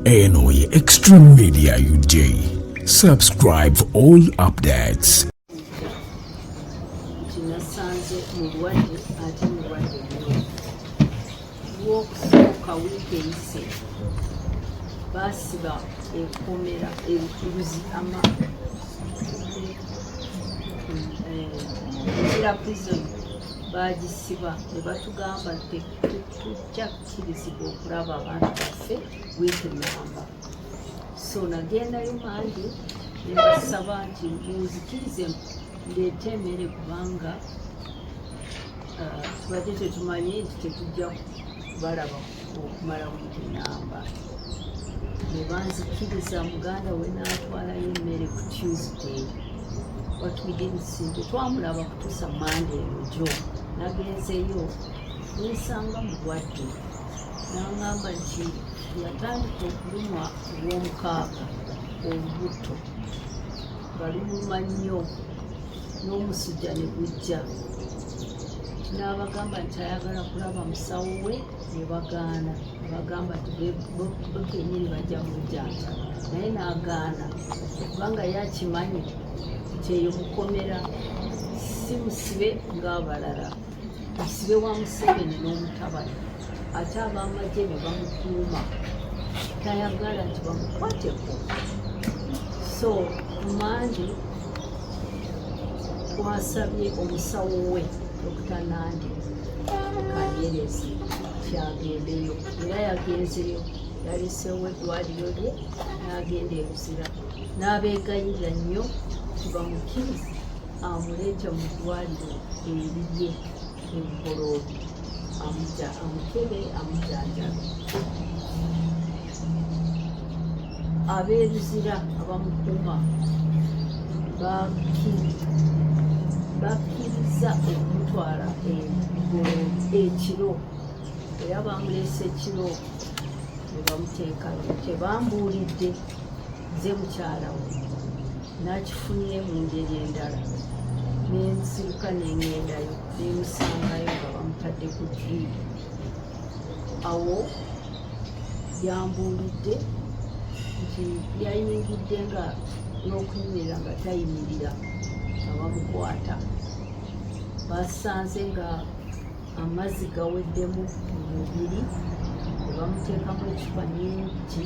Eno Extreme Media UJ. Subscribe for all updates. Basiba ekomera ebituruzi ama prison bagisiba ne batugamba tujja kukirizibwa okulaba abantu baffe wiiki namba. So nagendayo mangi ne basaba nti munzikirize ndeete emmere kubanga tubadde tetumanyi nti tetujja kubalaba okumala wiiki namba. Ne banzikiriza muganda we n'atwalayo emmere ku Tuesday. What we didn't see, tetwamulaba kutuusa Monday ejo. Nagenzeyo nsanga mulwadde n'angamba nti yatandika okulumwa olw'omukaaga olubuto nga lumuma nnyo n'omusujja ne gujja. N'abagamba nti ayagala kulaba musawo we ne bagaana. Abagamba nti bo kenyini bajja mujjanja naye n'agaana kubanga yakimanyi nti eyo mukomera si musibe ng'abalala, musibe wa Museveni n'omutabani. Ate ab'amagye ne bamukuuma tayagala nti bamukwateko. So mandi twasabye omusawo we Dr. Nandi Kanyerezi kyagendeyo era yagenzeyo yaleseewo eddwaliro lye n'agenda e Buzira n'abeegayirira nnyo tibamukirize amuleete mu ddwaliro erirye e Bugoloobi amukebe amujjanjabe. Ab'e Buzira abamukuuma bakkiriza okumutwala e Bugoloobi ekiro era bamuleese ekiro ne bamuteekayo. Tebambuulidde nze mukyala we n'akifunye mu ngeri endala n'ensiruka n'engendayo n'emusangayo nga bamutadde ku drip. Awo yambuulidde nti yayingidde nga n'okuyimirira nga tayimirira nga bamukwata. Basanze nga amazzi gaweddemu mu mubiri ne bamuteekamu ekifa nnyingi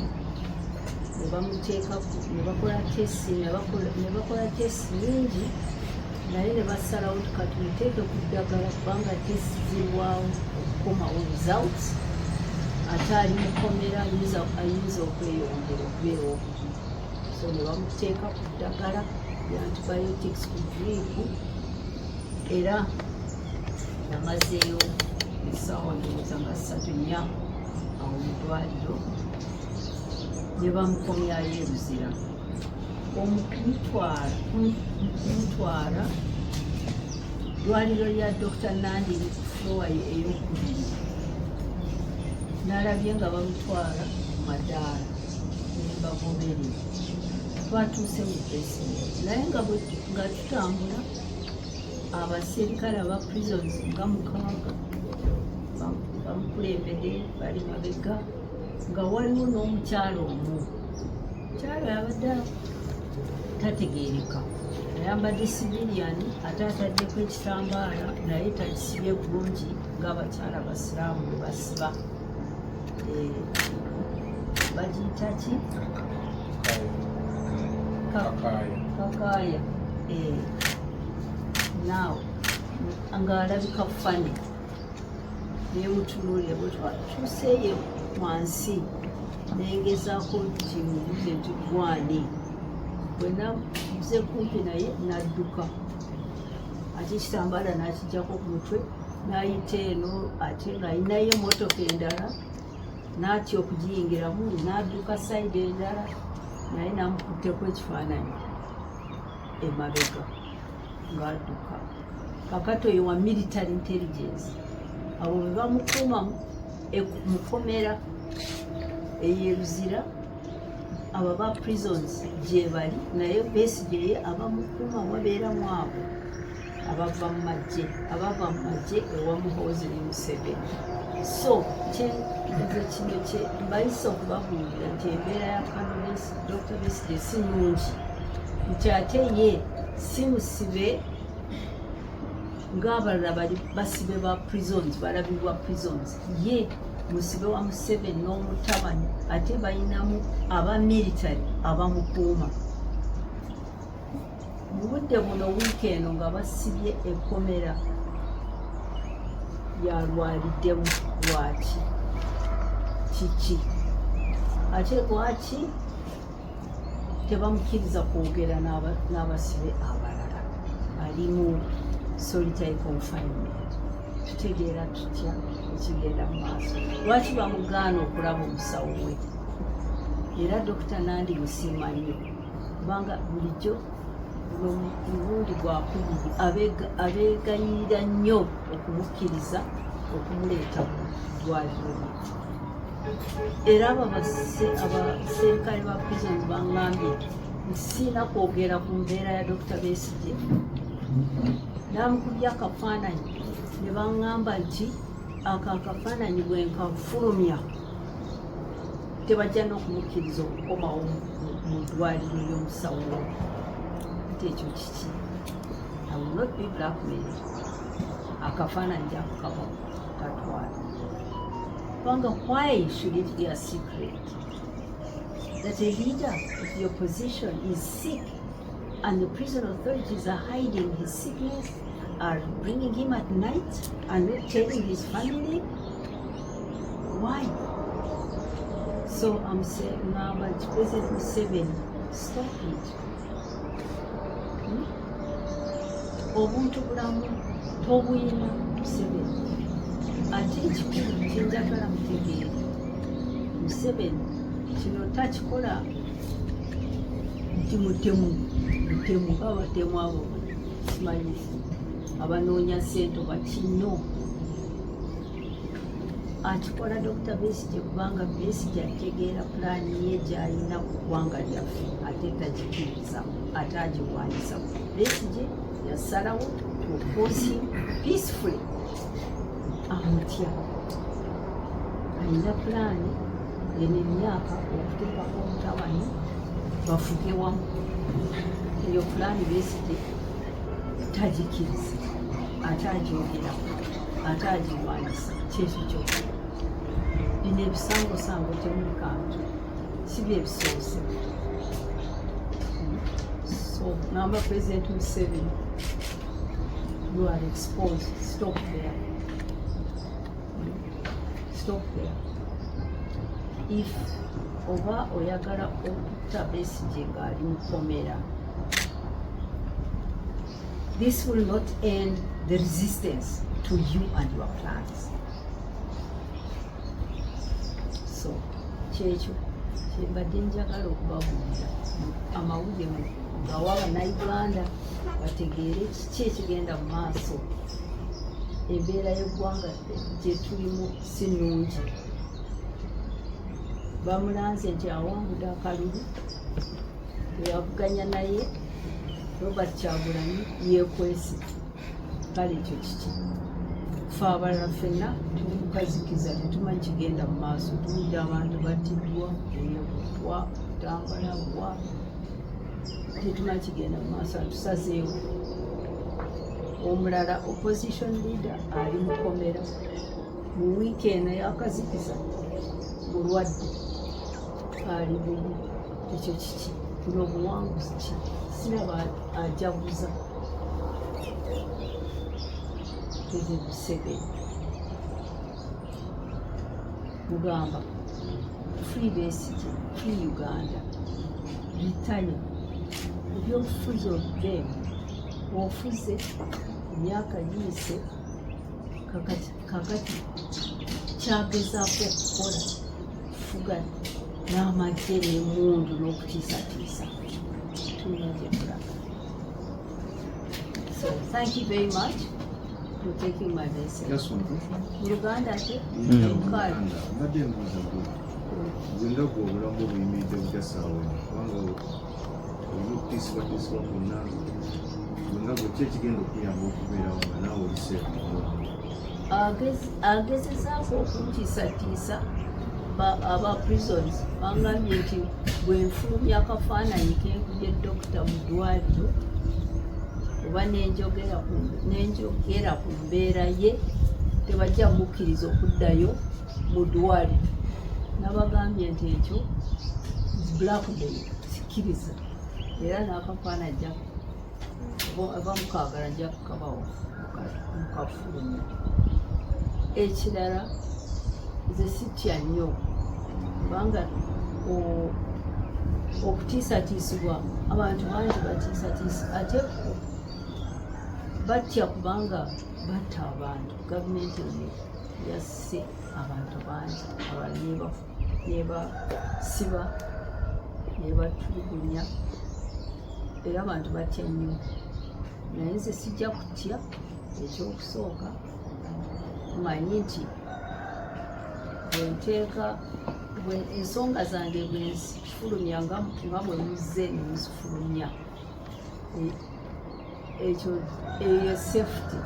ne bakola testi nnyingi naye ne basalawo kati muteeke ku ddagala kubanga testi zirwawo okukomawo results. Ate ali mukomera ayinza okweyongera okubeera obubi. So ne bamuteeka ku ddagala lya antibiotics ku drip era namazeeyo essaawa ndowooza nga 3-4 awo mu ddwaliro ne bamukomyayo e Buzira. Okumutwala ddwaliro lya Dr. Nandi ku flowa ey'okubiri n'alabye nga bamutwala mu madaala ne bagoberera. Twatuuse mu Besigye naye nga tutambula abaserikale aba prisons nga 6 bamukulembedde bali mabega nga waliwo n'omukyalo omu. Mukyalo yabadde tategeereka, ayambadde civilian ate ataddeko ekitambaala naye takisibye bulungi ng'abakyala basiraamu bwe basiba. Bagiyita ki? Kakaaya. Naawe ng'alabika fani nemutunuulira bwe twatuuseeyo wansi nengezaako kimubuze nti gwani. Bwe nabuze kumpi naye n'adduka ate ekitambaala n'akijjako ku mutwe n'ayita eno ate ng'ayinayo emmotoka endala n'atya okugiyingiramu n'adduka sayidi endala naye namukutteko ekifaananyi emabega ng'adduka. Kakati oyo wa military intelligence. Abo bwe bamukuuma mukomera ey'e Buzira abo ba prisons gye bali naye Besigye abamukuuma wabeeramu abo abava mu magye ewa Muhoozi ne Museveni. So ezo kino kye mbayisa okubabuulira nti embeera ya Dr. Besigye si nnungi, nti ate ye si musibe ng'abalala basibe ba prisons, balabibwa prisons. Ye musibe wa Museveni n'omutabani, ate balinamu aba military abamukuuma. Mu budde buno wiiki eno nga basibye ekkomera yalwaliddemu lwaki kiki, ate lwaki tebamukkiriza kwogera n'abasibe abalala, ali mu solitary confinement. Tutegeera tutya ekigenda mu maaso, lwaki bamugaana okulaba omusawo we? Era Dr. Nandi musiima nnyo kubanga bulijjo mulundi gwakubiri abeegayirira nnyo okumukkiriza okumuleeta mu ddwaliro lye. Era abaserikale ba prisons baŋŋambye nti siina kwogera ku mbeera ya Dr. Besigye. Namukubye akafaananyi ne baŋŋamba nti ako akafaananyi bwe nkafulumya tebajja n'okumukkiriza okukomawo mu ddwaliro ly'omusawo we. Ekyo kiki? I will not be blackmailed. Akafaananyi akukaba katwala. Kubanga why should it be a secret that a leader of the opposition is sick and the prison authorities are hiding his sickness, are bringing him at night and not telling his family? Why? So I'm saying now, but President Museveni, stop it. Obuntu bulamu tobuyina Museveni. Ate ekikulu kyenjagala mutegeere, Museveni kino takikola nti mutemu abatemu abo simanyi abanoonya ssente oba kino. Akikola Dr. Besigye kubanga Besigye ategeera pulaani ye gy'alina ku ggwanga lyaffe, ate tagikiriza, ate agiwaanyisa. Besigye yasalawo to oppose him peacefully. Amutya alina pulaani eno emyaka okuteekako omutabani bafuge wamu. Eyo pulaani Besigye tagikiriza, ate agyogeraku, ate agiwaanyisa. Kyekyo kyokka. Bino ebisangosango temuli kantu, si bye bisoose. So ngamba President Museveni, you are exposed. Stop there. Stop there. If oba oyagala okutta Besigye ng'ali mu kkomera, this will not end the resistance to you and your plans. So kyekyo kyembadde njagala okubabuulira amawulire gawa bannayuganda bategeere kiki ekigenda mu maaso. Embeera y'eggwanga gye tulimu si nnungi. Bamulanze nti awangudde akalulu, eyavuganya naye Robert Kyagulanyi yeekwese. Kale ekyo kiki? Ffe abalala ffenna tuli mukazikiza, tetumanyi kigenda mu maaso. Tuwulira abantu battiddwa, enyagutwa, kutambalabwa, tetumanyi kigenda mu maaso. Atusazeewo. Omulala opposition leader ali mu kkomera. Mu wiiki eno yakazikiza mulwadde ali bubi. Ekyo kiki? Buno obuwanguzi ki? Siraba ajaguza. President Museveni mugamba free Besigye, free Uganda, retire. Ebyobufuzi obugemu ofuze emyaka giyise, kakati kyagezaako okukola fuga n'amagye n'emmundu n'okutiisatiisa. Tulina gye tulaga. So thank you very much for taking my message. Yes, ma'am. Uganda ate mukale Mbadde mbuuza gwenga ku obulamu obuyimiridde butasaawa kubanga olutiisibwatiisibwa kwonna gwenga gwe ki ekigenda okuyamba okubeerawo nga naawe oliseefu. agezezaako okuntiisatiisa aba prisons bangambye nti bwe nfulumya akafaananyi kenkubye dokita mu ddwaliro oba nenjogera ku mbeera ye tebajja mukkiriza okuddayo mu ddwaliro. Nabagambye nti ekyo blackmail sikkiriza, era n'akafaananyi abamukagala ajja kukabawa mukafulumya. Ekirala nze sitya nnyo kubanga okutiisatiisibwa abantu bangi batiisatiisa ate batya kubanga batta abantu. Gavumenti eyo yasse abantu bangi abali nebasiba nebatulugunya era abantu batya nnyo. Naye nze sijja kutya. Ekyokusooka manyi nti bwenteeka ensonga zange bwenzifulumya nga bwe muzze nemuzifulumya, ekyo eyo safety.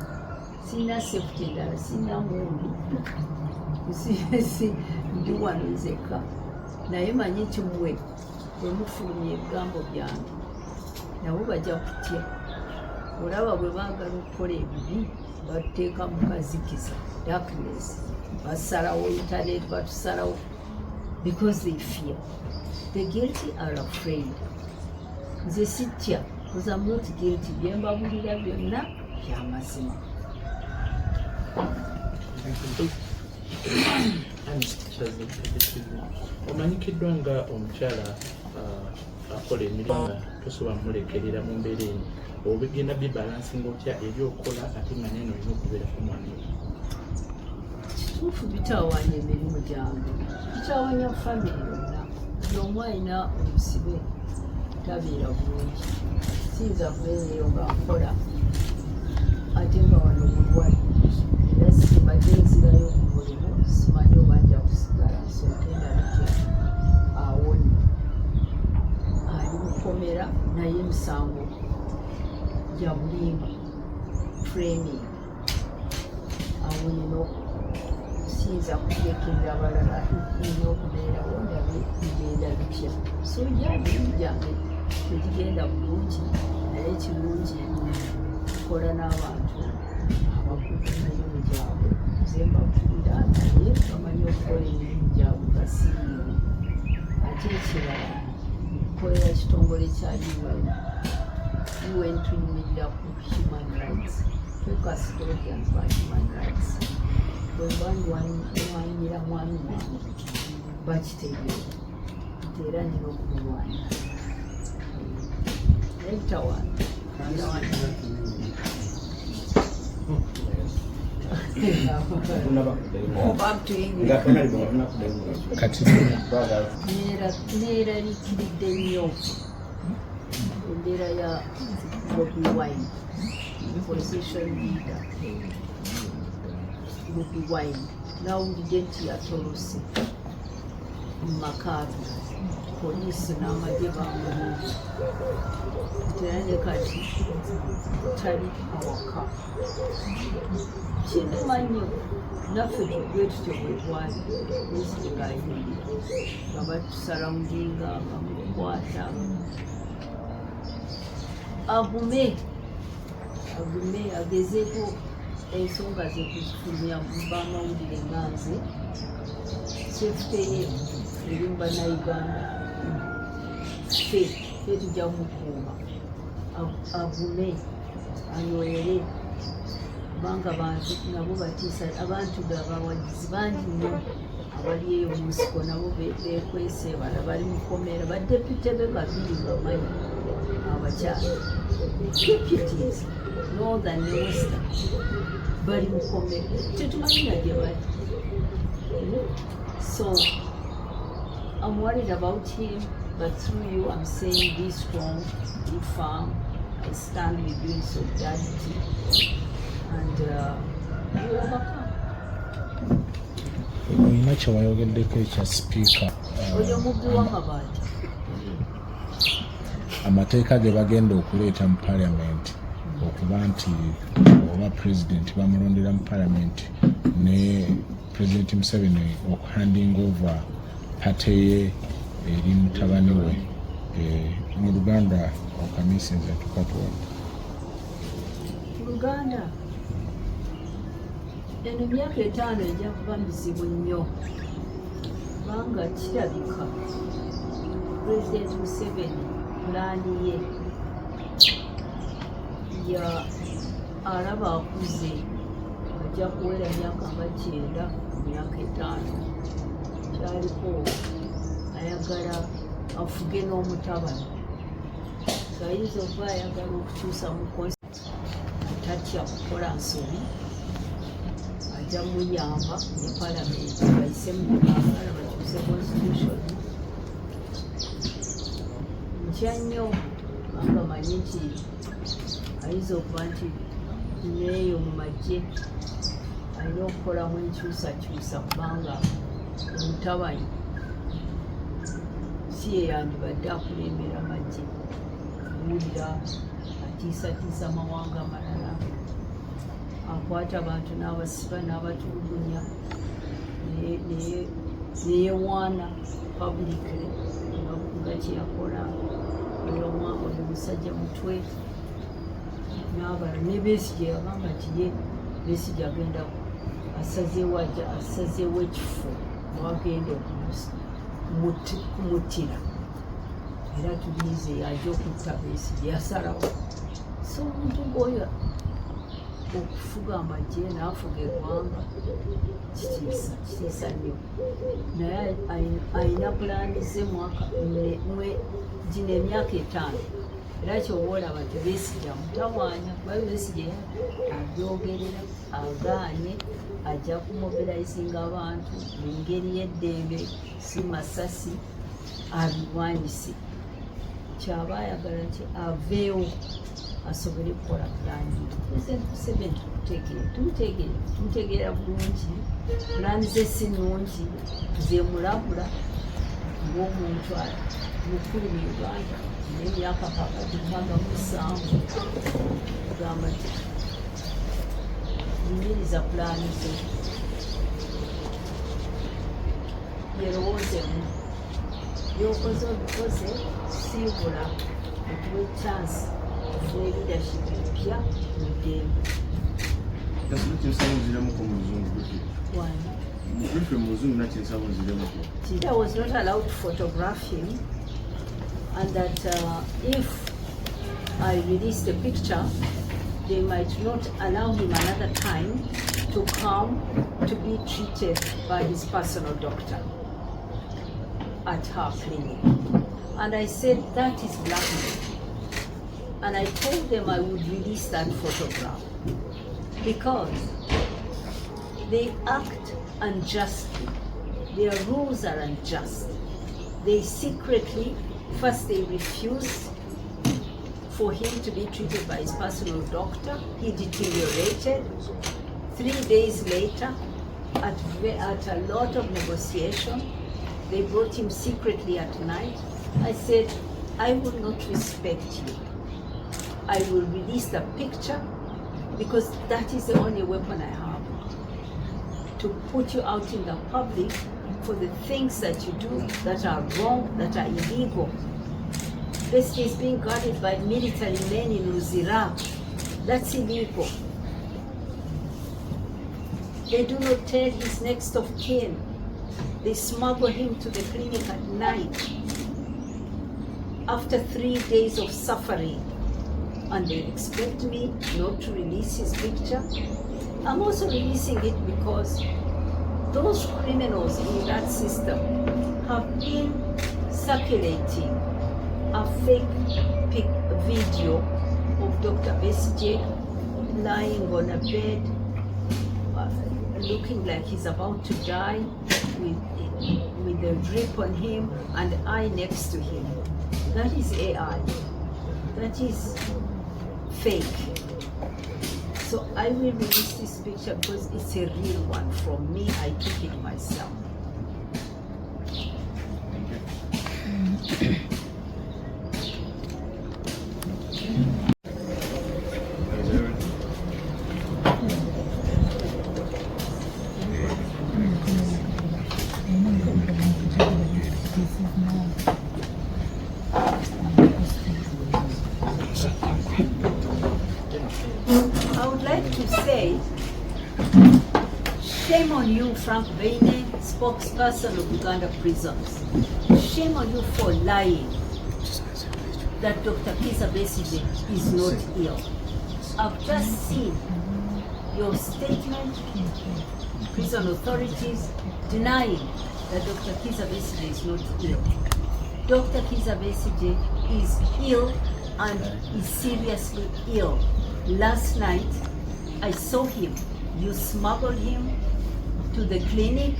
Sina safety endala, sina muntu ndi wano nzekka. Naye manyi nti mmwe bwemufulumya ebigambo byange nabo bajja kutya. Olaba bwe baagala okukola ebibi bateeka mu kazikiza, darkness, basalawo internet, batusalawo because they fear. The guilty are afraid. Nze sitya because I'm not guilty. Bye mbabulira byonna bya mazima. Omanyikiddwa nga omukyala akola emirimu nga tosobola mulekerera mu mbeera eno, obigenda bibalansinga otya ebyokola ate nga neno olina okubeerako mwana? Kituufu bitawaanya emirimu gyange, bitawaanya famire yonna. Buli omu alina omusibe tabeera bulungi. Siyinza kubeerayo nga nkola ate nga wano mulwadde era simbadde nzirayo ku mulimu, simanyi oba nja kusigala nsooke ndabike awonye. Ali mukomera naye emisango gya bulimba training awonye siyinza kulekerera balala ina okubeerawo ndabe bigenda bitya. So emirimu gyange tegigenda bulungi, naye kirungi kukola n'abantu abakugu emirimu gyabwe. Nze mbakulira naye bamanyi okukola emirimu gyabwe basiiwe. Ate ekirala nkolera kitongole kya UN tunyumirira ku human rights, twe custodians ba human rights. Bwe mba ndwanira mwami wange bakitegeera nti era nina okumulwanira. Naye bitawaanya neeraliikiridde nnyo embeera ya Bobi Wine, opposition leader Bobi Wine. Nawulidde nti yatolose mu makaabi, poliisi n'amagye bamulungi era ne kati tali awaka. Kinema nnyo naffe bwe tutyo bwe twali Besigye ng'ayimiridde nga batusarawundinga bamukwata. Agume agezeeko ensonga ze kuzifulumya mu bamawulire nga nze. Sefute ye eri mu bannayuganda, ffe tujja kumukuuma. Agume anywere kubanga abantu nabo batiisa. Abantu abawagizi bangi nnyo abali eyo mu nsiko nabo beekwese, bala bali mukomera. Badepute be babiri bamanyi abakyala, deputies northern ne western bali mukomera, tetumanyi na gye bali. So I'm worried about him, but through you I'm saying be strong, be firm. I stand with you in solidarity and you overcome. Olina kyewayogeddeko ekya sipiika Oyo mubbi w'amabaati. amateeka ge bagenda okuleeta mu paalamenti okuba nti oba pulezidenti bamulondera mu palamenti ne pulezidenti Museveni okuhanding over pate ye eri mutabani we mu Luganda okamisinza tukatwa mu Luganda eno emyaka 5 ejja kuba mizibu nnyo kubanga kirabika pulezidenti Museveni pulaani ye ya alaba akuze ajja kuwera myaka nga 9 myaka 5 kyaliko ayagala afuge n'omutabani ng'ayinza okuba ayagala okukyusa mu tatya kukola nsobi ajja muyamba ne palamenti bayise mugala bakyuse constitution ntya nnyo kubanga manyi nti ayinza okuba nti neeyo mu magye alina okukolamu enkyusakyusa kubanga omutabanyi si ye yandibadde akulembera magye kuwulira atiisatiisa mawanga amalala akwata abantu n'abasiba n'abatulugunya neyewaana publicly nga kyeyakola oyo musajja mutwe n'abala ne Besigye yagamba nti ye Besigye agenda asazeewo ekifo mwagenda okumutira era tuliize yajja okutta Besigye yasalawo so omuntu ng'oyo okufuga amagye n'afuga eggwanga kitiisa nnyo naye ayina pulaani ze gino emyaka 5 era kyoba olaba nti Besigye amutawaanya kuba Besigye abyogerera agaanye ajja kumobilizinga abantu mu ngeri y'eddembe si masasi abirwanyise kyaba ayagala nti aveewo asobole kukola pulaani Pulezidenti Museveni tumutegeera bulungi pulaani ze si nnungi zemulabula ng'omuntu mukulu mu Uganda n'emyaka kakati 7 kugamba nti yimiriza pulaani ze yerowoozemu byokoze obikoze siibula okuwa echansi okuwa leadership empya mu ddembe I was not allowed to photograph him, and that if I release the picture, they might not allow him another time to come to be treated by his personal doctor at her clinic. And I said, that is blackmail. And I told them I would release that photograph because they act unjustly. Their rules are unjust. They secretly, first they refused for him to be treated by his personal doctor. He deteriorated. 3 days later, at a lot of negotiation, they brought him secretly at night. I said, I will not respect you. I will release the picture because that is the only weapon I have to put you out in the public for the things that you do that are wrong, that are illegal. Besigye is being guarded by military men in Luzira. That's illegal. They do not tell his next of kin. They smuggle him to the clinic at night after 3 days of suffering. And they expect me not to release his picture. I'm also releasing it because those criminals in that system have been circulating a fake video of Dr. Besigye lying on a bed, looking like he's about to die, with a drip on him and I next to him. That is AI. That is fake. So I will release this picture because it's a real one from me. I took it myself. like to say, shame on you, Frank Besigye, spokesperson of Uganda prisons. Shame on you for lying that Dr. Kizza Besigye is not ill. I've just seen your statement, prison authorities denying that Dr. Kizza Besigye is not ill. Dr. Kizza Besigye is ill and is seriously ill. Last night, I saw him. You smuggled him to the clinic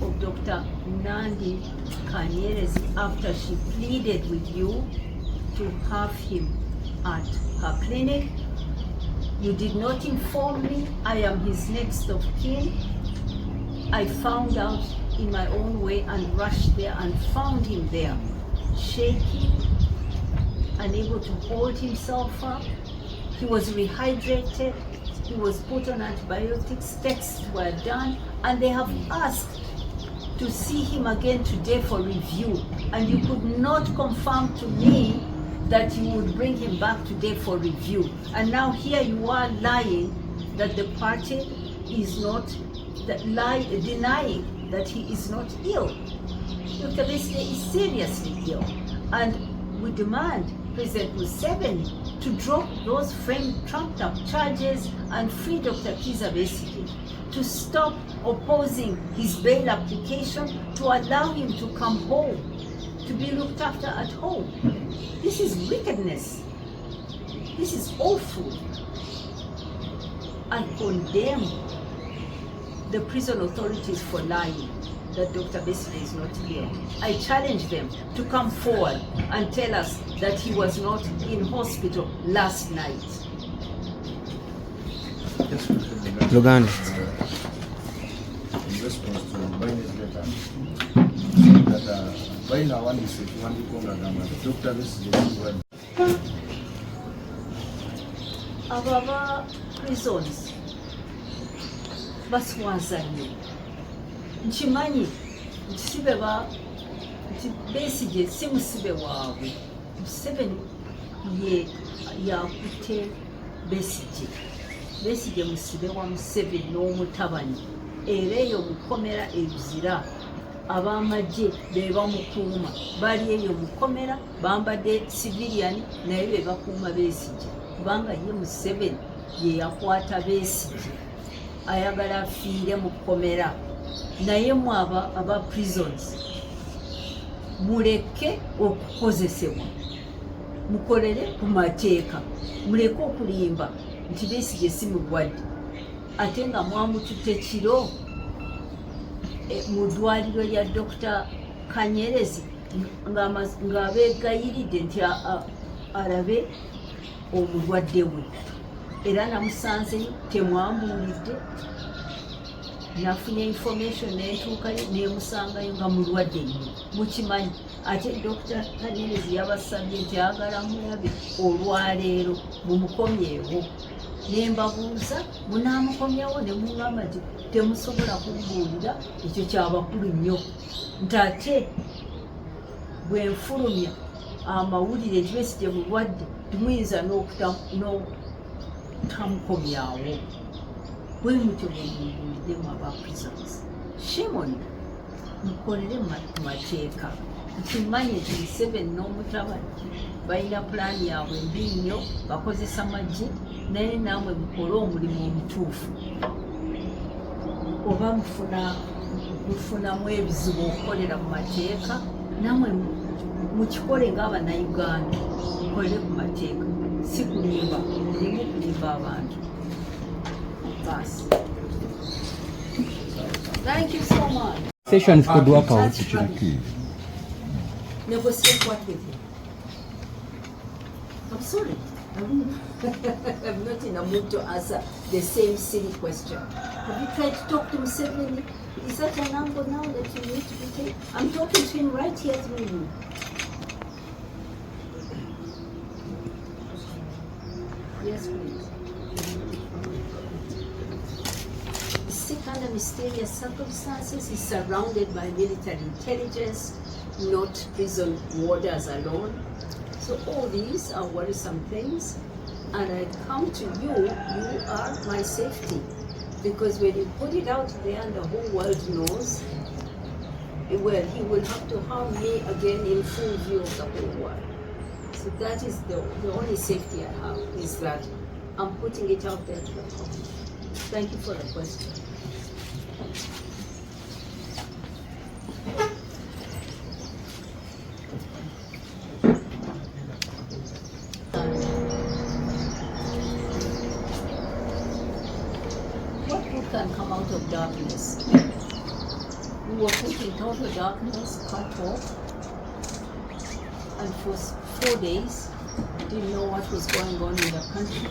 of Dr. Nandi Kanyerezi after she pleaded with you to have him at her clinic. You did not inform me. I am his next of kin. I found out in my own way and rushed there and found him there, shaking, unable to hold himself up. He was rehydrated. He was put on antibiotics. Tests were done, and they have asked to see him again today for review. And you could not confirm to me that you would bring him back today for review. And now here you are lying that the party is not, denying that he is not ill. Dr. Besigye is seriously ill. And we demand President Museveni to drop those trumped up charges and free Dr. Kizza Besigye, to stop opposing his bail application, to allow him to come home, to be looked after at home. This is wickedness. This is awful. I condemn the prison authorities for lying that Dr. Besigye is not ill. I challenge them to come forward and tell us that he was not in hospital last night. Luganda. In response to Winnie's letter, that Baina one is Dr. Besigye. Ababa prisons baswaza nnyo. Nkimanyi nti Besigye si musibe waabwe. Museveni ye yakutte Besigye. Besigye musibe wa Museveni n'omutabani. Era eyo mukomera ebizira ab'amagye be bamukuuma. Bali eyo mukomera bambadde civilian naye be bakuuma Besigye. Kubanga ye Museveni ye yakwata Besigye. Ayagala afiire mu kkomera. Naye mu aba prisons muleke okukozesebwa, mukolere ku mateeka, muleke okulimba nti Besigye si mulwadde ate nga mwamututte kiro mu ddwaliro lya Dr. Kanyerezi ng'abeegayiridde nti alabe omulwadde we, era namusanzeyo temwambuulidde. Nafunye information n'entuukayo n'emusangayo nga mulwadde nnyo. Mukimanyi ate Dr. Kanyerezi yabasabye nti ayagala mulabe olwaleero mumukomyewo. Ne mbabuuza munaamukomyawo ne mungamba nti temusobola kumbuulira, ekyo kyabakulu nnyo. Nti ate bwe nfulumya amawulire nti Besigye mulwadde temuyinza n'okutamukomyawo. Bwe mutyo bwemumbuuliddemu aba prisons. Shame on you. Mukolere mu mateeka. Nkimanyi nti Museveni n'omutabani balina pulaani yaabwe mbi nnyo, bakozesa magye, naye naamwe mukole omulimu omutuufu. Oba mufunamu ebizibu okukolera mu mateeka, naamwe mukikole ng'Abannayuganda. Mukolere ku mateeka, si kulimba, muleme kulimba abantu. Thank you so much. Sessions could work out. Negotiate what with him? I'm sorry. I'm not in a mood to answer the same silly question. Have you tried to talk to Museveni? Is that an angle now that you need to be taking? I'm talking to him right here through you. Yes, please. Sick under mysterious circumstances, is surrounded by military intelligence, not prison warders alone. So all these are worrisome things, and I come to you, you are my safety. Because when you put it out there and the whole world knows, well, he will have to harm me again in full view of the whole world. So that is the only safety I have, is that I'm putting it out there to the public. Thank you for the question. What good can come out of darkness? We were put in total darkness, cut off, and for 4 days, didn't know what was going on in the country.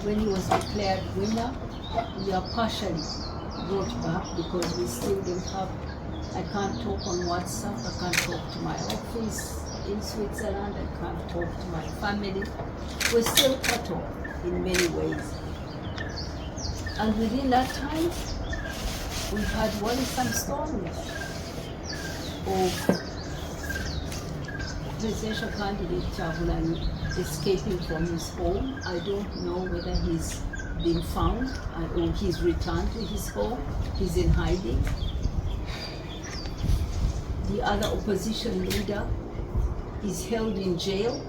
When he was declared winner, we are partially brought back because we still didn't have, I can't talk on WhatsApp, I can't talk to my office in Switzerland, I can't talk to my family. We're still cut off in many ways. And within that time, we've had worrisome stories of presidential candidate Chagulanyi escaping from his home. I don't know whether he's been found or he's returned to his home. He's in hiding. The other opposition leader is held in jail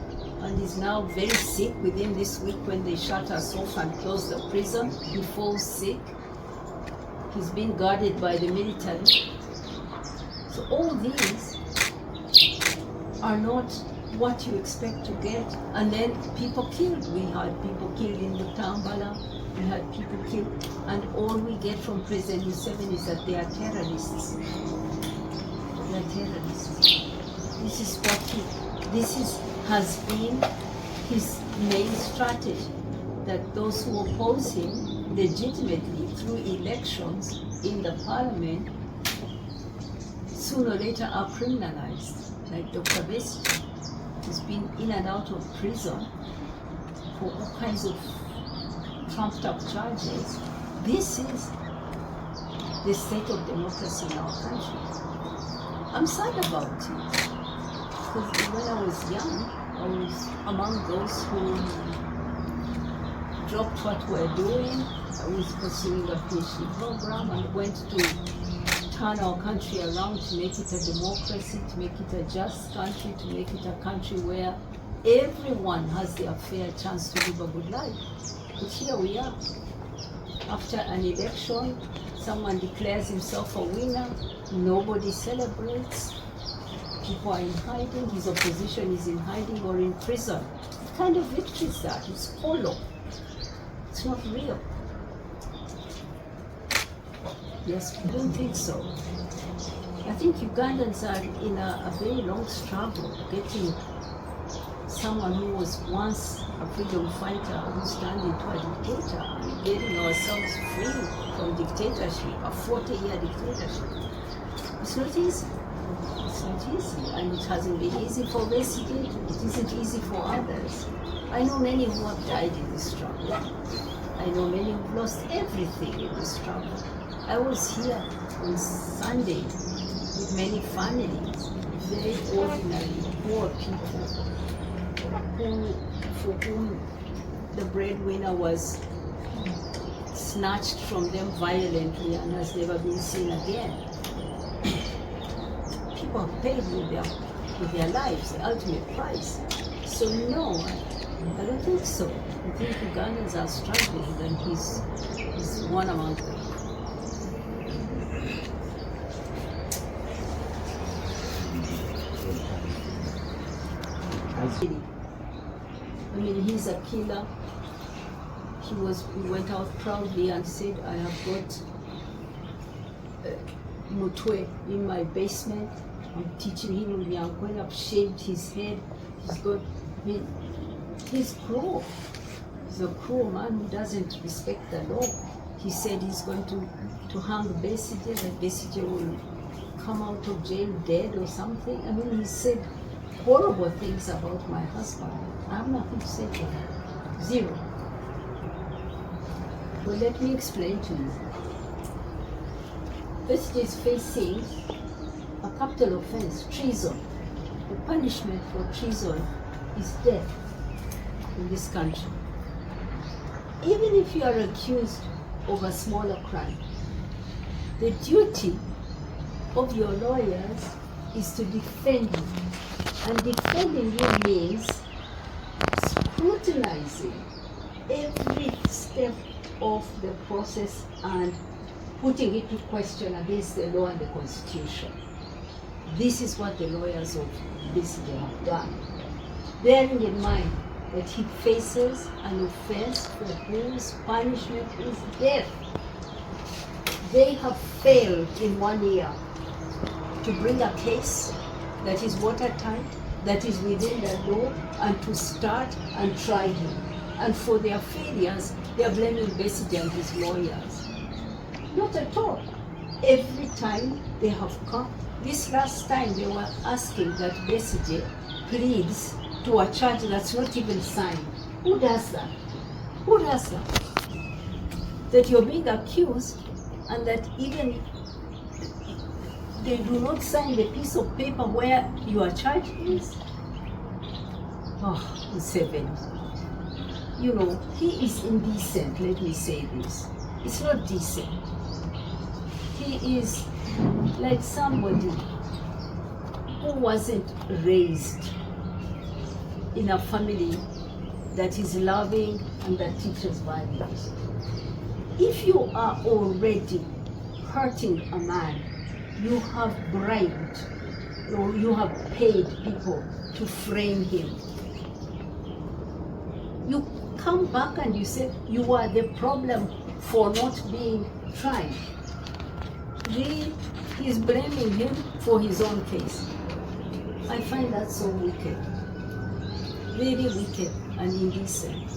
and is now very sick. Within this week, when they shut us off and closed the prison, he falls sick. He's been guarded by the military. So all these are not what you expect to get. And then people killed. We had people killed in Mutambala. We had people killed. And all we get from President Museveni is that they are terrorists. They are terrorists. Has been his main strategy, that those who oppose him legitimately through elections in the parliament sooner or later are criminalized. Like Dr. Besigye, who's been in and out of prison for all kinds of trumped up charges. This is the state of democracy in our country. I'm sad about it. Because when I was young, I was among those who dropped what we're doing. I was pursuing a PhD program and went to turn our country around, to make it a democracy, to make it a just country, to make it a country where everyone has their fair chance to live a good life. But here we are. After an election, someone declares himself a winner, nobody celebrates. People are in hiding, his opposition is in hiding or in prison. What kind of victory is that? It's hollow. It's not real. Yes, we don't think so. I think Ugandans are in a very long struggle getting someone who was once a freedom fighter who's turned into a dictator and getting ourselves free from dictatorship, a 40-year dictatorship. It's not easy. It's not easy, and it hasn't been easy for Besigye. It isn't easy for others. I know many who have died in this struggle. I know many who've lost everything in this struggle. I was here on Sunday with many families, very ordinary, poor people, for whom the breadwinner was snatched from them violently and has never been seen again. People have paid with their lives, the ultimate price. So no, I don't think so. I think Ugandans are struggling, and he's one among them. I mean, he's a killer. He went out proudly and said, I have got Mutwe in my basement. I'm teaching him Nyankwen. I've shaved his head. He's cruel. He's a cruel man who doesn't respect the law. He said he's going to hang Besigye, that Besigye will come out of jail dead or something. I mean, he said horrible things about my husband. I have nothing to say to him. Zero. Well, let me explain to you. Besigye is facing a capital offense, treason. The punishment for treason is death in this country. even if you are accused of a smaller crime, the duty of your lawyers is to defend you. And defending you means scrutinizing every step of the process and putting it to question against the law and the Constitution. This is what the lawyers of Besigye have done, bearing in mind that he faces an offense for whose punishment is death. They have failed in 1 year to bring a case that is watertight, that is within the law, and to start and try him. And for their failures, they are blaming Besigye and his lawyers. Not at all. Every time they have come, this last time they were asking that Besigye pleads to a charge that's not even signed. Who does that? Who does that? That you're being accused and that even they do not sign the piece of paper where your charge is? Oh, Museveni. You know, he is indecent, let me say this. It's not decent. He is like somebody who wasn't raised in a family that is loving and that teaches values. If you are already hurting a man, you have bribed or you have paid people to frame him. You come back and you say you are the problem for not being tried. He is blaming him for his own case. I find that so wicked. Very wicked and indecent.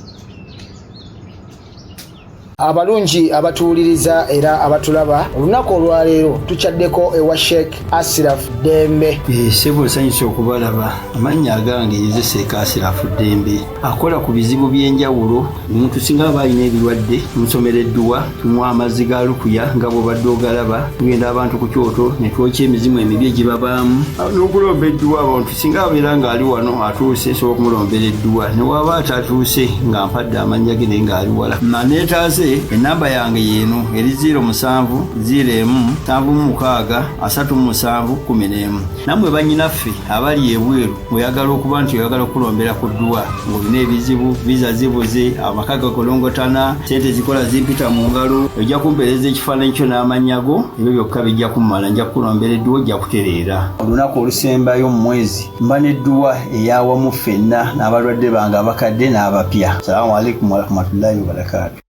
Abalungi abatuuliriza era abatulaba olunaku olwaleero tukyaddeko ewa Sheikh Asiraf Dembe. Sebo sanyusa okubalaba amannya agange Seeka Asiraf Dembe akola ku bizibu by'enjawulo. Omuntu singa aba alina ebirwadde tumusomereddwa, tumuwa amazzi ga lukuya nga bw'obadde ogalaba, tugenda abantu ku kyoto ne twokya emizimu emibi egibabaamu n'okulomba edduwa. Abantu singa abeera ng'ali wano atuuse sobola okumulombera edduwa, ne waba atatuuse nga mpadde amannya ge naye ng'ali wala. Neetaase enamba yange yeeno eri 0707363711. Nammwe bannyinaffe abali ebweru oyagala okuba nti oyagala okulombera ku dduwa ng'olina ebizibu, viza zibuze, amaka gakolongotana, sente zikola zimpita mu ngalo, ojja kumpeereza ekifaananyi kyo n'amannya go, ebyo byokka bijja kummala. Nja kukulombera edduwa, ojja kutereera. Olunaku olusembayo mu mwezi mba n'edduwa eyawamu ffenna n'abalwadde bange abakadde n'abapya. Salaamu alaikum warahmatullahi wabarakatuh.